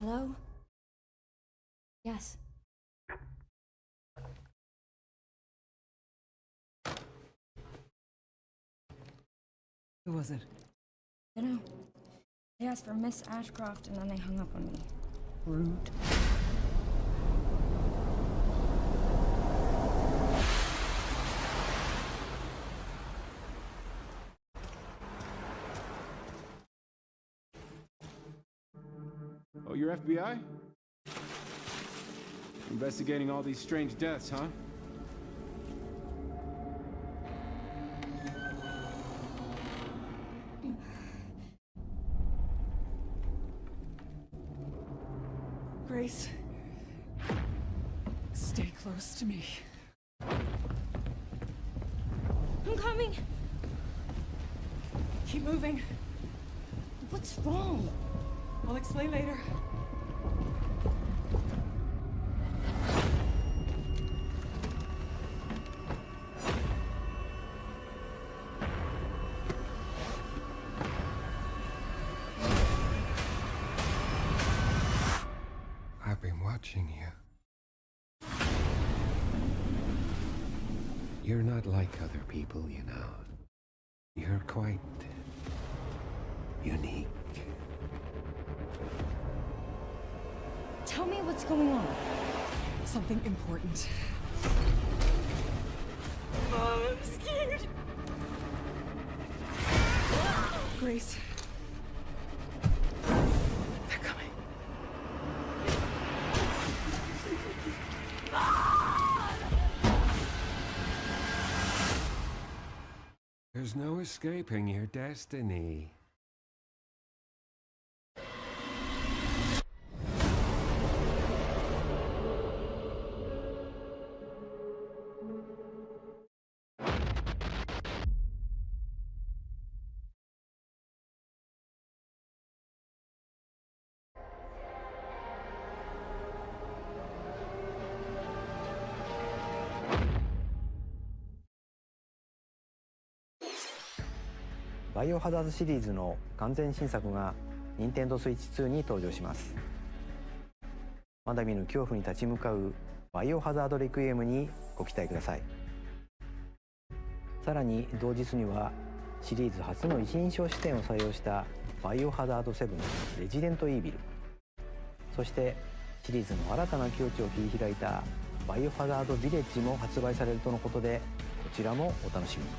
Hello? Yes. Who was it? I know. They asked for Miss Ashcroft and then they hung up on me. Rude. Oh, you're FBI? Investigating all these strange deaths, huh? Grace, stay close to me. I'm coming! Keep moving. What's wrong? I'll explain later. I've been watching you. You're not like other people, you know. You're quite unique. Tell me what's going on. Something important. Mom, I'm scared. Grace. They're coming. There's no escaping your destiny.バイオハザードシリーズの完全新作が Nintendo Switch 2に登場します。まだ見ぬ恐怖に立ち向かうバイオハザードレクイエムにご期待ください。さらに同日にはシリーズ初の一人称視点を採用したバイオハザード7レジデントイービル、そしてシリーズの新たな境地を切り開いたバイオハザードビレッジも発売されるとのことで、こちらもお楽しみに。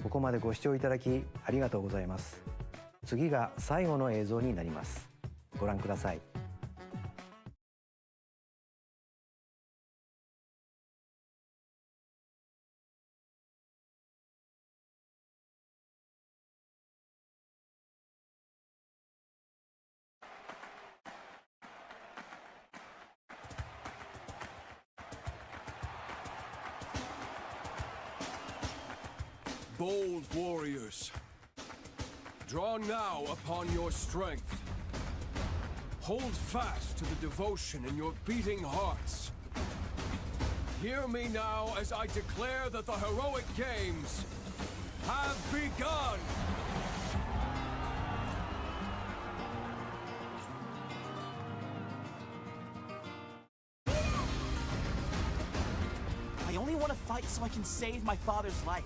ここまでご視聴いただきありがとうございます。次が最後の映像になります。ご覧ください。Bold warriors, draw now upon your strength. Hold fast to the devotion in your beating hearts. Hear me now as I declare that the heroic games have begun! I only want to fight so I can save my father's life.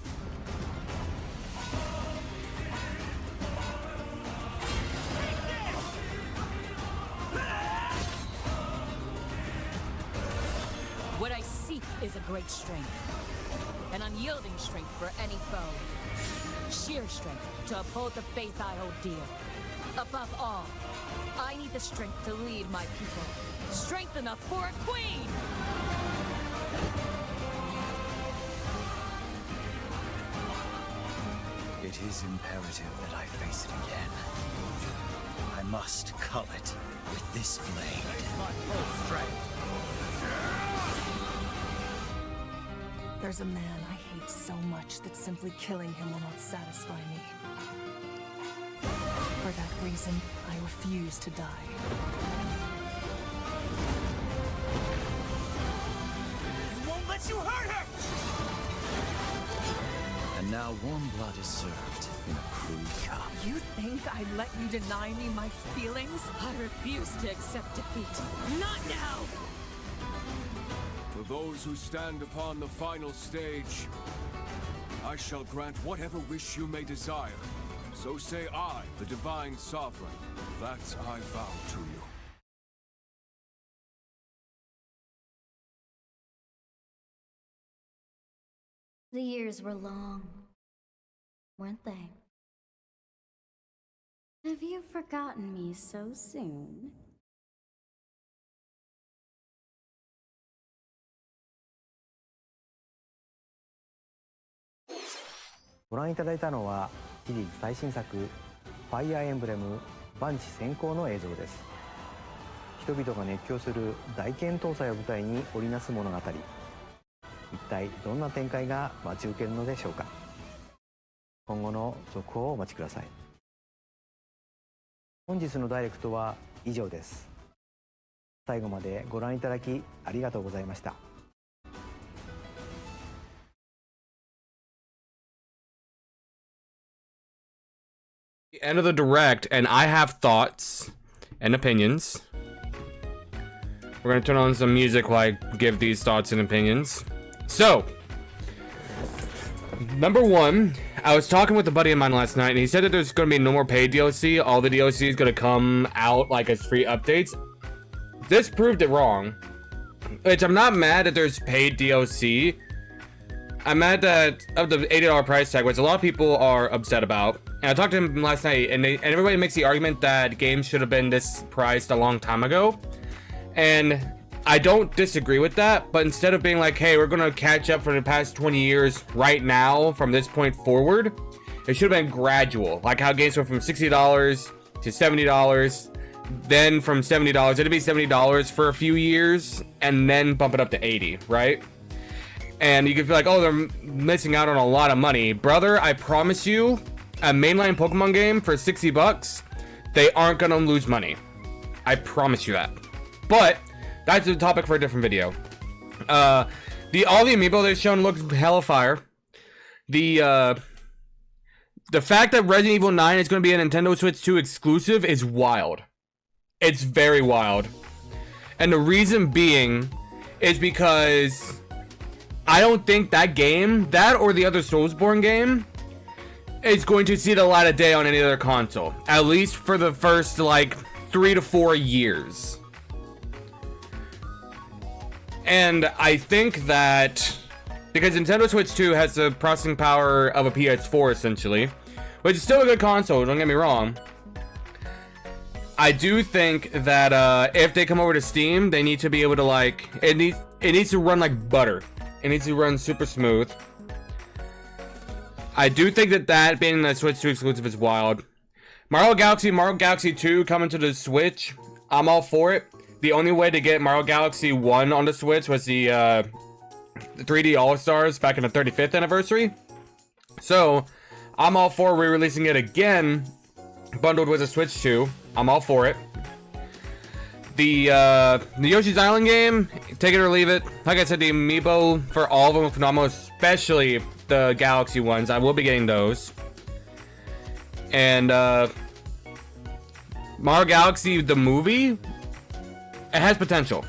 What I seek is a great strength. An unyielding strength for any foe. Sheer strength to uphold the faith I hold dear. Above all, I need the strength to lead my people. Strength enough for a queen! It is imperative that I face it again. I must cull it with this blade. My full strength. There's a man I hate so much that simply killing him will not satisfy me. For that reason, I refuse to die. You won't let you hurt her! And now warm blood is served in a crude cup. You think I'd let you deny me my feelings? I refuse to accept defeat. Not now! To those who stand upon the final stage, I shall grant whatever wish you may desire. So say I, the Divine Sovereign, that I vow to you. The years were long, weren't they? Have you forgotten me so soon? ご覧いただいたのはシリーズ最新作ファイアーエンブレム万地先行の映像です。人々が熱狂する大剣闘祭を舞台に織りなす物語、一体どんな展開が待ち受けるのでしょうか。今後の続報をお待ちください。本日のダイレクトは以上です。最後までご覧いただきありがとうございました。The end of the direct, and I have thoughts, and opinions. We're gonna turn on some music while I give these thoughts and opinions. So, number one, I was talking with a buddy of mine last night, and he said that there's gonna be no more paid DLC. All the DLC is gonna come out like as free updates. This proved it wrong. Which I'm not mad that there's paid DLC. I'm mad that of the $80 price tag, which a lot of people are upset about. And I talked to him last night, and everybody makes the argument that games should have been this priced a long time ago. And I don't disagree with that, but instead of being like, hey, we're gonna catch up for the past 20 years right now from this point forward, it should have been gradual. Like how games went from $60 to $70, then from $70, it'd be $70 for a few years, and then bump it up to $80, right? And you could feel like, oh, they're missing out on a lot of money. Brother, I promise you, a mainline Pokemon game for $60, they aren't gonna lose money. I promise you that. But that's a topic for a different video. All the amiibo they've shown looks hella fire. The fact that Resident Evil 9 is going to be a Nintendo Switch 2 exclusive is wild. It's very wild. And the reason being is because I don't think that game, that or the other Soulsborne game, is going to see the light of day on any other console. At least for the first, like, 3 to 4 years. And I think that because Nintendo Switch 2 has the processing power of a PS4 essentially, which is still a good console, don't get me wrong. I do think that if they come over to Steam, they need to be able to like it needs to run like butter. It needs to run super smooth. I do think that being the Switch 2 exclusive is wild. Mario Galaxy 2 coming to the Switch, I'm all for it. The only way to get Mario Galaxy 1 on the Switch was the 3D All-Stars back in the 35th anniversary. So, I'm all for re-releasing it again, bundled with a Switch 2. I'm all for it. The Yoshi's Island game, take it or leave it. Like I said, the amiibo for all of them are phenomenal, especially the Galaxy ones. I will be getting those. And Mario Galaxy, the movie, it has potential.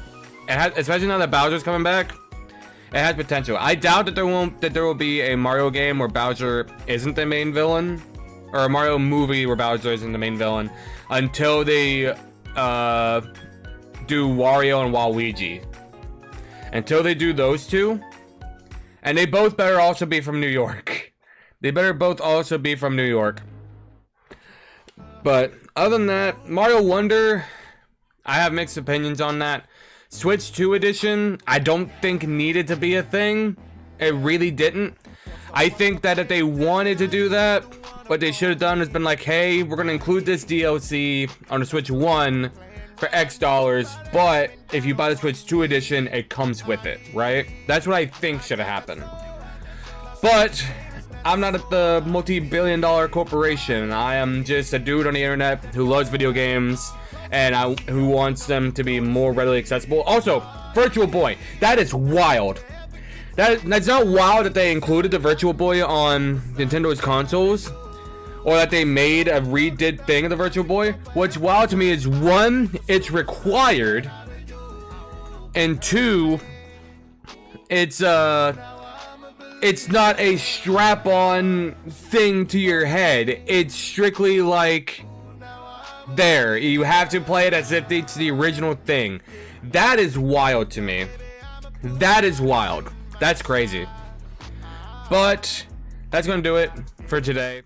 It has, especially now that Bowser's coming back. It has potential. I doubt that there will be a Mario game where Bowser isn't the main villain, or a Mario movie where Bowser isn't the main villain, until they do Wario and Waluigi. Until they do those two, and they both better also be from New York. They better both also be from New York. But other than that, Mario Wonder, I have mixed opinions on that. Switch 2 edition, I don't think needed to be a thing. It really didn't. I think that if they wanted to do that, what they should have done is been like, hey, we're going to include this DLC on the Switch 1 for X dollars, but if you buy the Switch 2 edition, it comes with it, right? That's what I think should have happened. But I'm not the multi-billion-dollar corporation. I am just a dude on the internet who loves video games and who wants them to be more readily accessible. Also, Virtual Boy, that is wild. That's not wild that they included the Virtual Boy on Nintendo's consoles, or that they made a redid thing of the Virtual Boy. What's wild to me is, one, it's required, and two, it's not a strap-on thing to your head. It's strictly like, there, you have to play it as if it's the original thing. That is wild to me. That is wild. That's crazy. But that's gonna do it for today.